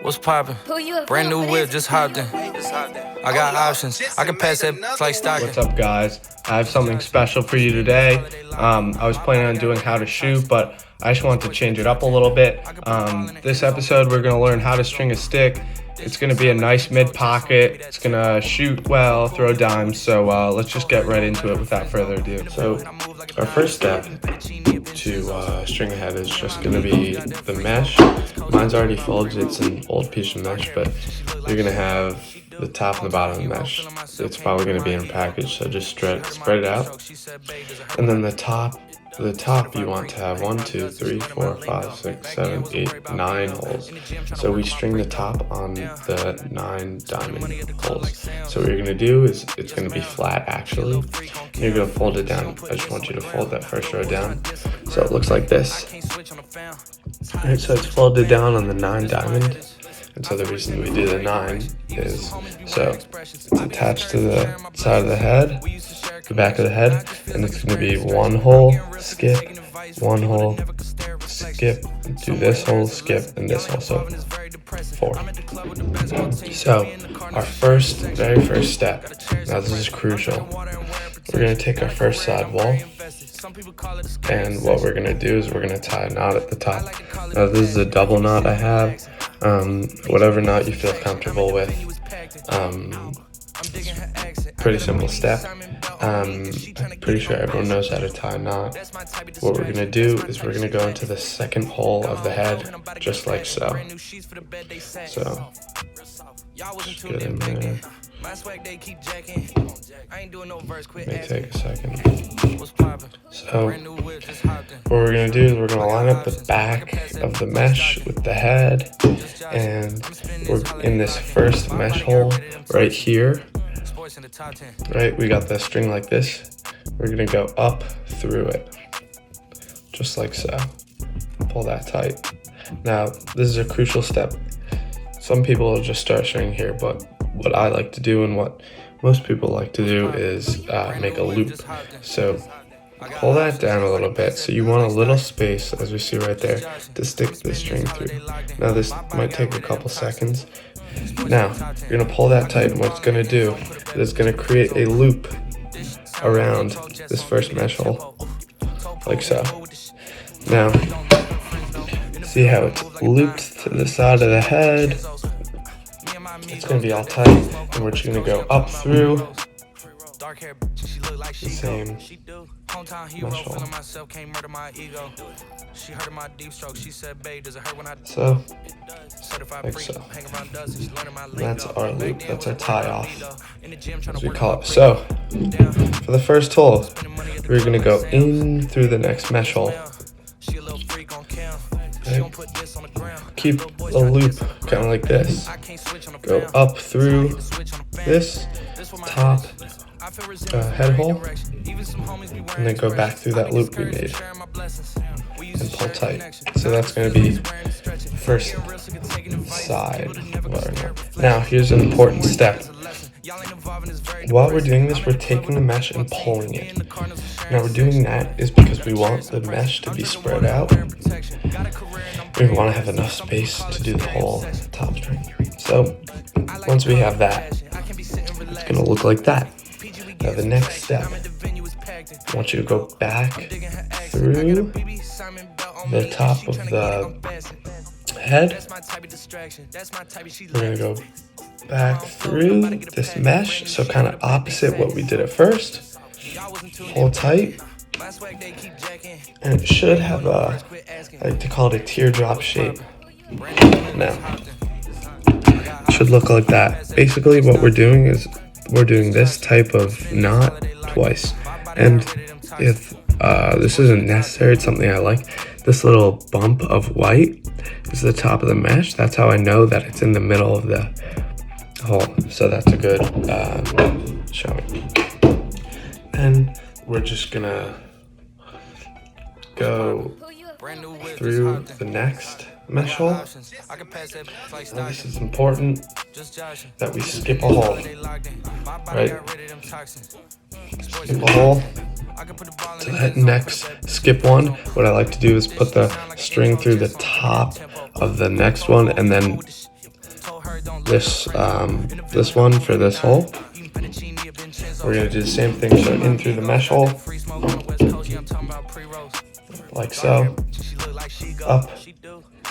What's poppin'? Brand new whip, just hopped in. I got options. I can pass that like stocking. What's up, guys? I have something special for you today. I was planning on doing how to shoot, but I just wanted to change it up a little bit. This episode, we're going to learn how to string a stick. It's going to be a nice mid-pocket. It's going to shoot well, throw dimes. So let's just get right into it without further ado. So our first step to string a head is just going to be the mesh. Mine's already folded. It's an old piece of mesh, but you're going to have the top and the bottom of the mesh. It's probably going to be in a package, so just spread it out. And then the top you want to have 1, 2, 3, 4, 5, 6, 7, 8, 9 holes. So we string the top on the 9 diamond holes. So what you're going to do is it's going to be flat actually. And you're going to fold it down. I just want you to fold that first row down. So it looks like this. Alright, so it's folded down on the 9 diamond. And so the reason we do the 9 is so it's attached to the side of the head, the back of the head, and it's going to be 1 hole, skip, 1 hole, skip, do this hole, skip, and this hole, so 4. So our very first step, now this is crucial, we're going to take our first side wall, and what we're going to do is we're going to tie a knot at the top. Now this is a double knot I have. Whatever knot you feel comfortable with. Pretty simple step. I'm pretty sure everyone knows how to tie a knot. What we're going to do is we're going to go into the second hole of the head, just like so. So, just get in there. May take a second. So, what we're going to do is we're going to line up the back of the mesh with the head, and we're in this first mesh hole right here. Right, we got the string like this. We're going to go up through it, just like so. Pull that tight. Now, this is a crucial step. Some people will just start stringing here, but what I like to do and what most people like to do is make a loop. So pull that down a little bit. So you want a little space, as we see right there, to stick the string through. Now this might take a couple seconds. Now you're going to pull that tight, and what it's going to do is it's going to create a loop around this first mesh hole, like so. Now, see how it's looped to the side of the head? It's going to be all tight, and we're just going to go up through the same mesh hole. So, like so. And that's our loop, that's our tie off, as we call it. So, for the first hole, we're going to go in through the next mesh hole. Okay. Keep a loop kind of like this. Go up through this top head hole, and then go back through that loop we made and pull tight. So that's going to be the first side. Now here's an important step. While we're doing this, we're taking the mesh and pulling it. Now we're doing that is because we want the mesh to be spread out. We want to have enough space to do the whole top string. So once we have that, it's going to look like that. Now the next step, I want you to go back through the top of the head. We're going to go back through this mesh, so kind of opposite what we did at first. Hold tight, and it should have a, I like to call it a teardrop shape. Now, it should look like that. Basically what we're doing is we're doing this type of knot twice, and if this isn't necessary, it's something I like. This little bump of white is the top of the mesh. That's how I know that it's in the middle of the hole, so that's a good showing. And we're just gonna go through the next mesh hole. Now this is important that we skip a hole, right? Skip a hole to that next skip one. What I like to do is put the string through the top of the next one and then this one for this hole. We're gonna do the same thing, so in through the mesh hole, like so, up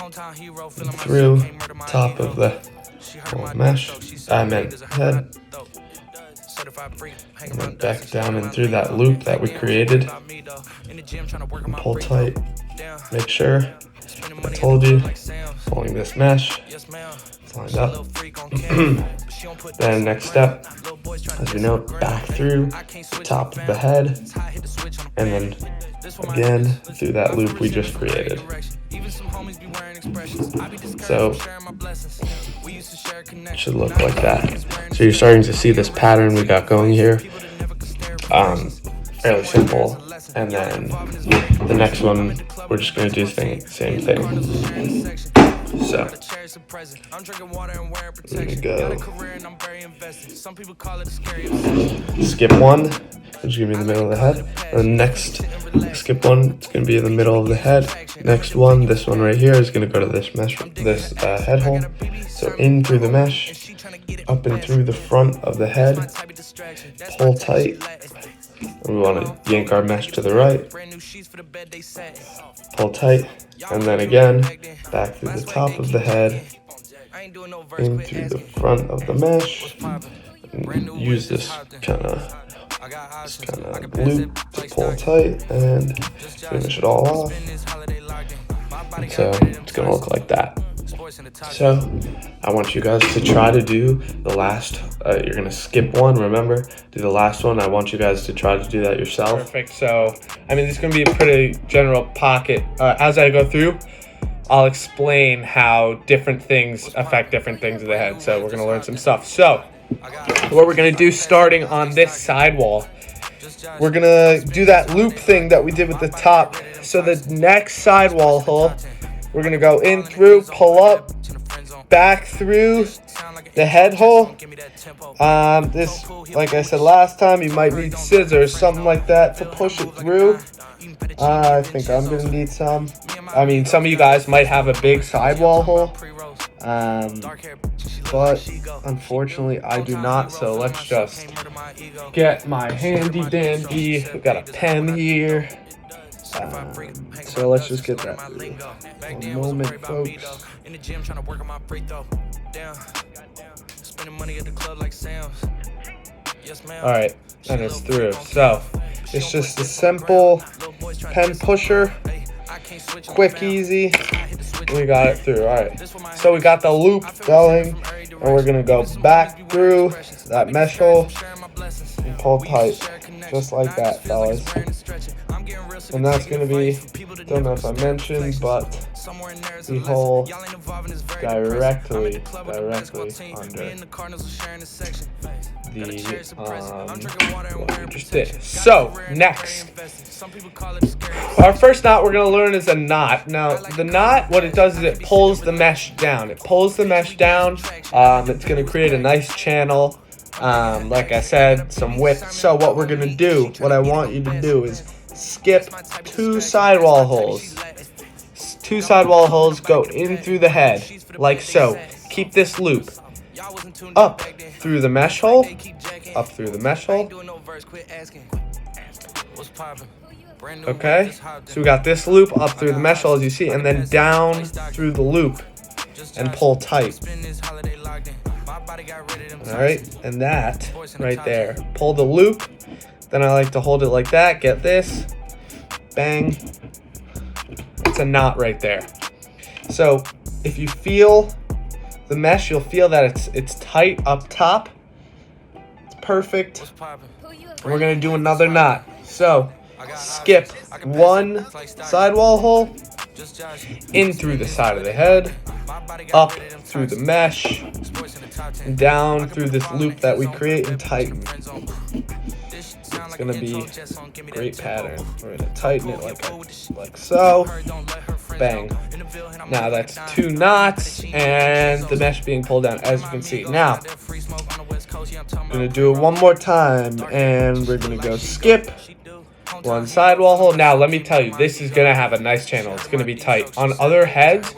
and through top of the mesh, I meant head, and then back down and through that loop that we created, and pull tight, make sure, I told you, pulling this mesh, it's lined up. Then next step, as we know, back through the top of the head, and then again through that loop we just created. So it should look like that. So you're starting to see this pattern we got going here. Fairly simple. And then the next one, we're just going to do the same thing. So I'm going to go skip one, which is going to be in the middle of the head. And the next skip one, it's going to be in the middle of the head. Next one, this one right here, is going to go to this mesh, this head hole. So in through the mesh, up and through the front of the head, pull tight. We want to yank our mesh to the right, pull tight, and then again, back through the top of the head, in through the front of the mesh, and use this kind of loop to pull tight and finish it all off. So it's going to look like that. So I want you guys to try to do the last, you're going to skip one, remember, do the last one. I want you guys to try to do that yourself. Perfect. So, I mean, this is going to be a pretty general pocket. As I go through, I'll explain how different things affect different things of the head. So we're going to learn some stuff. So what we're going to do starting on this side wall, we're going to do that loop thing that we did with the top. So the next sidewall hole, we're going to go in through, pull up, back through the head hole. This, like I said last time, you might need scissors, something like that to push it through. I think I'm going to need some. I mean, some of you guys might have a big sidewall hole. But unfortunately I do not, so let's just get my handy dandy, we got a pen here, so let's just get that through. One moment, folks. Alright, and it's through. So it's just a simple pen pusher, quick, easy. We got it through. Alright, so we got the loop going, and we're gonna go back through that mesh hole and pull tight, just like that, fellas. And that's gonna be, don't know if I mentioned, but the hole directly under what we just did. So next, our first knot we're going to learn is a knot. Now the knot, what it does is it pulls the mesh down. It's going to create a nice channel, like I said, some width. So what we're going to do, what I want you to do is skip two sidewall holes. Two sidewall holes, go in through the head, like so. Keep this loop up through the mesh hole, up through the mesh hole. Okay, so we got this loop up through the mesh hole, as you see, and then down through the loop and pull tight. Alright, and that right there, pull the loop. Then I like to hold it like that, get this, bang. It's a knot right there. So if you feel the mesh, you'll feel that it's tight up top. It's perfect. And we're gonna do another knot. So skip one sidewall hole, in through the side of the head, up through the mesh, and down through this loop that we create and tighten. It's gonna be a great pattern. We're gonna tighten it like so. Bang. Now that's two knots and the mesh being pulled down, as you can see. Now I'm gonna do it one more time, and we're gonna go skip one sidewall hole. Now let me tell you, this is gonna have a nice channel. It's gonna be tight. On other heads,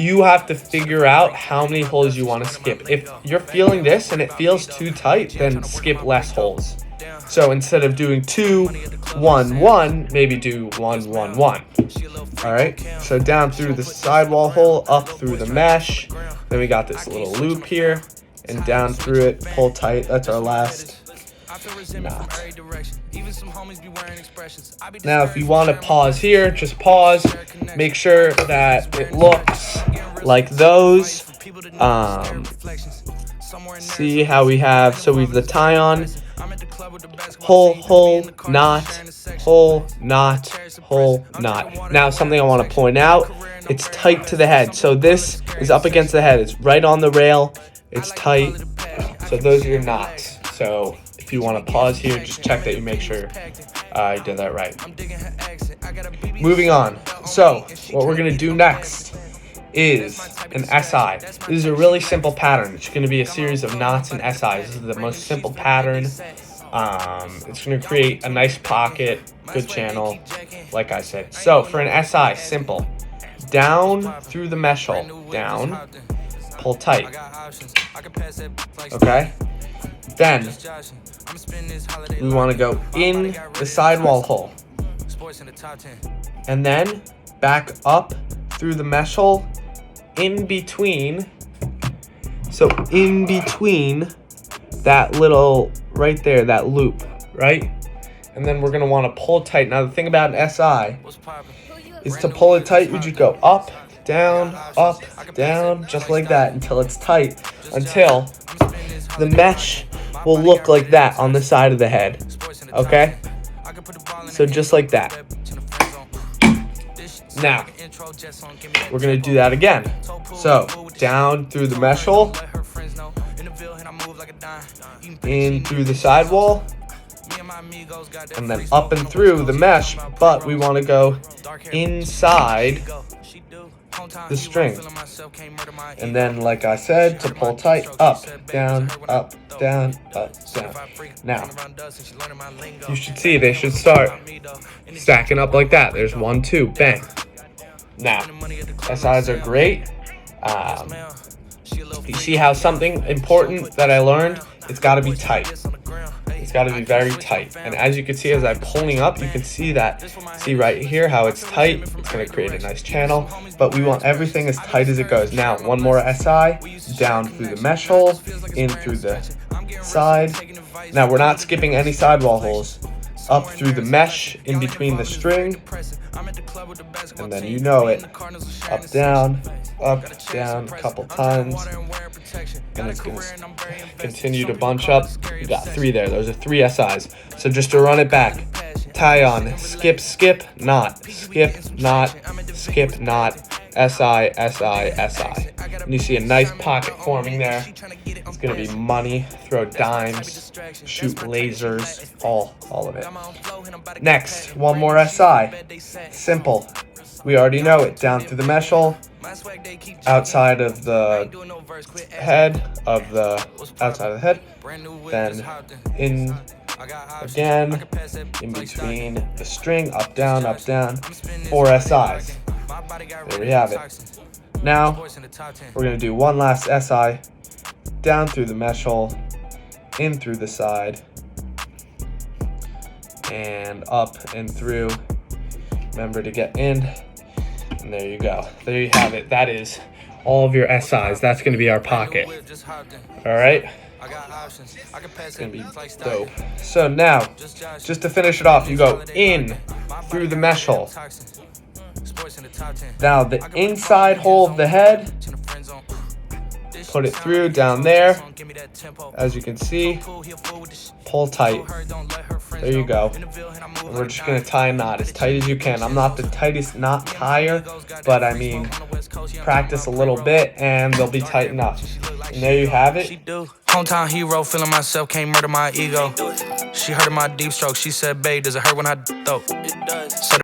you have to figure out how many holes you want to skip. If you're feeling this and it feels too tight, then skip less holes. So instead of doing 2, 1, 1, maybe do 1, 1, 1. All right, so down through the sidewall hole, up through the mesh. Then we got this little loop here, and down through it, pull tight. That's our last knot. Now, if you want to pause here, just pause. Make sure that it looks like those. See how we have, so we have the tie on, hole, knot, hole, knot, hole, knot. Now, something I want to point out, it's tight to the head. So this is up against the head. It's right on the rail. It's tight. So those are your knots. So if you want to pause here, just check that you make sure you did that right. Moving on. So what we're going to do next is an SI. This is a really simple pattern. It's going to be a series of knots and SIs. This is the most simple pattern. It's going to create a nice pocket, good channel, like I said. So for an SI, simple. Down through the mesh hole. Down. Pull tight. Okay? Then we want to go in the sidewall hole. And then back up through the mesh hole. In between. So in between that little right there, that loop, right? And then we're going to want to pull tight. Now the thing about an SI is to pull it tight, we just go up, down, just like that until it's tight, until the mesh will look like that on the side of the head. Okay? So just like that. Now, we're going to do that again. So, down through the mesh hole, in through the sidewall, and then up and through the mesh, but we want to go inside the string. And then, like I said, to pull tight, up, down, up, down, up, down. Now, you should see they should start stacking up like that. There's 1, 2, bang. Now, SIs are great. You see how something important that I learned, it's got to be tight. It's got to be very tight. And as you can see, as I'm pulling up, you can see that. See right here how it's tight. It's going to create a nice channel. But we want everything as tight as it goes. Now, one more SI. Down through the mesh hole. In through the side. Now, we're not skipping any sidewall holes. Up through the mesh in between the string. And then you know it. Up, down, a couple times. And it's going to continue to bunch up. You got 3 there. Those are 3 SIs. So just to run it back. Tie on, skip, knot, skip, knot, SI, SI, SI. And you see a nice pocket forming there. It's going to be money, throw dimes, shoot lasers, all of it. Next, one more SI. Simple. We already know it. Down through the mesh hole, outside of the head, then in again, in between the string, up, down, 4 SIs. There we have it. Now, we're going to do one last SI, down through the mesh hole, in through the side, and up and through. Remember to get in, and there you go. There you have it. That is all of your SIs. That's going to be our pocket. All right? It's going to be dope. So now, just to finish it off, you go in through the mesh hole. Now, the inside hole of the head, put it through down there. As you can see, pull tight. There you go. And we're just going to tie a knot as tight as you can. I'm not the tightest knot tier, but I mean, practice a little bit and they'll be tight enough. And there you have it. Hometown hero, feeling myself, can't murder my ego. She heard of my deep stroke. She said, babe, does it hurt when I throw? It does.